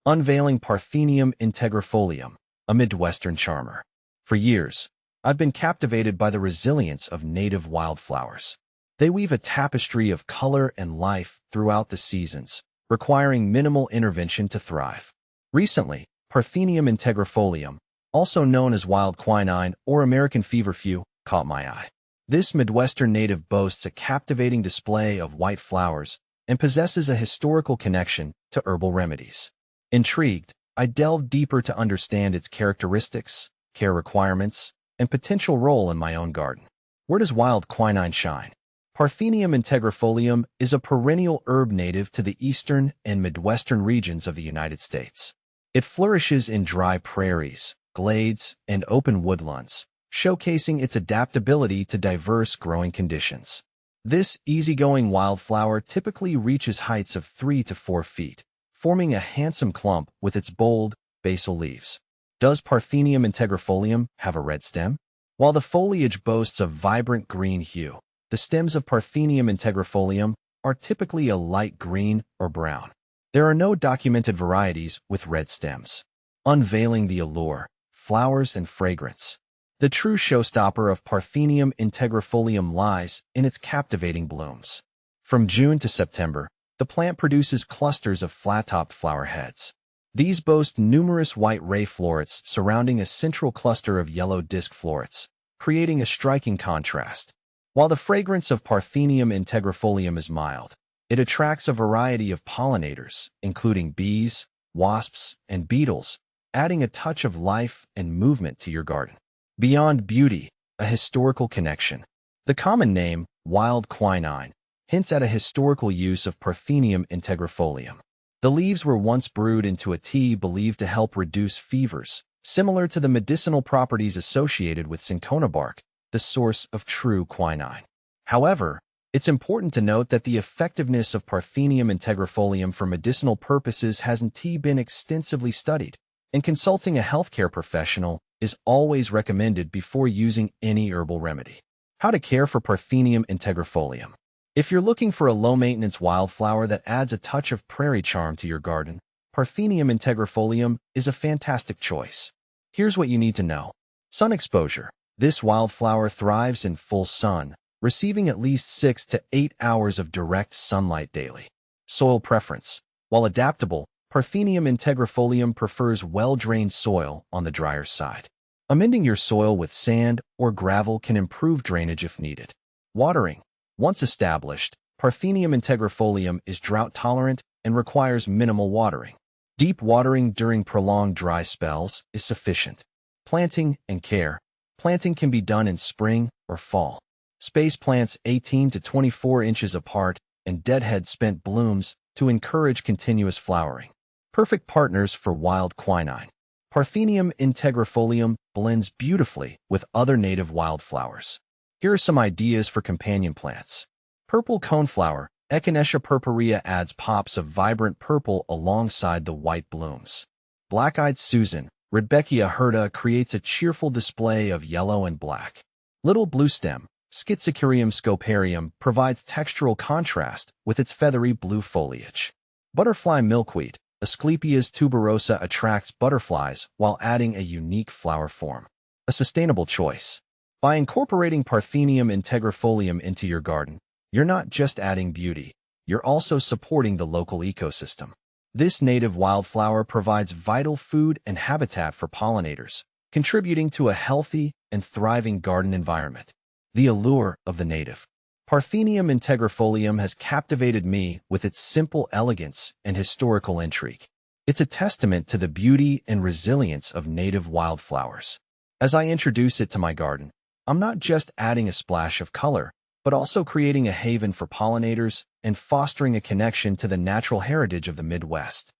Unveiling Parthenium Integrifolium, a Midwestern charmer. For years, I've been captivated by the resilience of native wildflowers. They weave a tapestry of color and life throughout the seasons, requiring minimal intervention to thrive. Recently, Parthenium integrifolium, also known as wild quinine or American feverfew, caught my eye. This Midwestern native boasts a captivating display of white flowers and possesses a historical connection to herbal remedies. Intrigued, I delved deeper to understand its characteristics, care requirements, and potential role in my own garden. Where does wild quinine shine? Parthenium integrifolium is a perennial herb native to the eastern and midwestern regions of the United States. It flourishes in dry prairies, glades, and open woodlands, showcasing its adaptability to diverse growing conditions. This easygoing wildflower typically reaches heights of 3 to 4 feet, forming a handsome clump with its bold, basal leaves. Does Parthenium integrifolium have a red stem? While the foliage boasts a vibrant green hue, the stems of Parthenium integrifolium are typically a light green or brown. There are no documented varieties with red stems. Unveiling the allure, flowers and fragrance. The true showstopper of Parthenium integrifolium lies in its captivating blooms. From June to September, the plant produces clusters of flat-topped flower heads. These boast numerous white ray florets surrounding a central cluster of yellow disc florets, creating a striking contrast. While the fragrance of Parthenium integrifolium is mild, it attracts a variety of pollinators, including bees, wasps, and beetles, adding a touch of life and movement to your garden. Beyond beauty, a historical connection. The common name, wild quinine, hints at a historical use of Parthenium integrifolium. The leaves were once brewed into a tea believed to help reduce fevers, similar to the medicinal properties associated with cinchona bark, the source of true quinine. However, it's important to note that the effectiveness of Parthenium integrifolium for medicinal purposes hasn't been extensively studied, and consulting a healthcare professional is always recommended before using any herbal remedy. How to care for Parthenium integrifolium. If you're looking for a low-maintenance wildflower that adds a touch of prairie charm to your garden, Parthenium integrifolium is a fantastic choice. Here's what you need to know. Sun exposure. This wildflower thrives in full sun, receiving at least 6 to 8 hours of direct sunlight daily. Soil preference. While adaptable, Parthenium integrifolium prefers well-drained soil on the drier side. Amending your soil with sand or gravel can improve drainage if needed. Watering. Once established, Parthenium integrifolium is drought-tolerant and requires minimal watering. Deep watering during prolonged dry spells is sufficient. Planting and care. Planting can be done in spring or fall. Space plants 18 to 24 inches apart and deadhead spent blooms to encourage continuous flowering. Perfect partners for wild quinine. Parthenium integrifolium blends beautifully with other native wildflowers. Here are some ideas for companion plants. Purple coneflower, Echinacea purpurea adds pops of vibrant purple alongside the white blooms. Black-eyed Susan, Rudbeckia hirta creates a cheerful display of yellow and black. Little bluestem, Schizocurium scoparium provides textural contrast with its feathery blue foliage. Butterfly milkweed, Asclepias tuberosa attracts butterflies while adding a unique flower form. A sustainable choice. By incorporating Parthenium integrifolium into your garden, you're not just adding beauty, you're also supporting the local ecosystem. This native wildflower provides vital food and habitat for pollinators, contributing to a healthy and thriving garden environment. The allure of the native. Parthenium integrifolium has captivated me with its simple elegance and historical intrigue. It's a testament to the beauty and resilience of native wildflowers. As I introduce it to my garden, I'm not just adding a splash of color, but also creating a haven for pollinators and fostering a connection to the natural heritage of the Midwest.